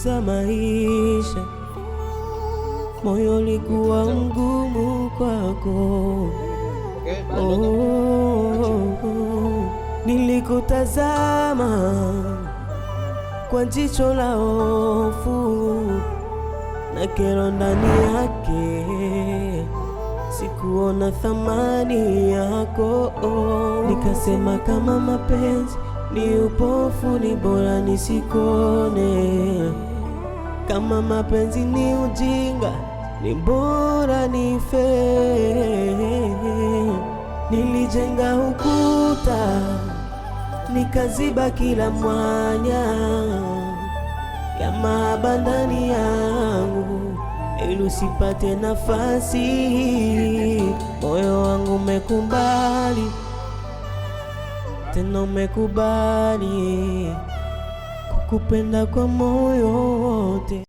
za maisha, moyo ulikuwa mgumu kwako. Nilikutazama kwa jicho la hofu na kero ndani yake, sikuona thamani yako. Nikasema kama mapenzi ni upofu, ni bora nisikone. Kama mapenzi ni ujinga, ni bora nife. Nilijenga ukuta, nikaziba kila mwanya ya mahaba ndani yangu, ili usipate nafasi. Moyo wangu umekubali, tena umekubali kukupenda kwa moyo wote.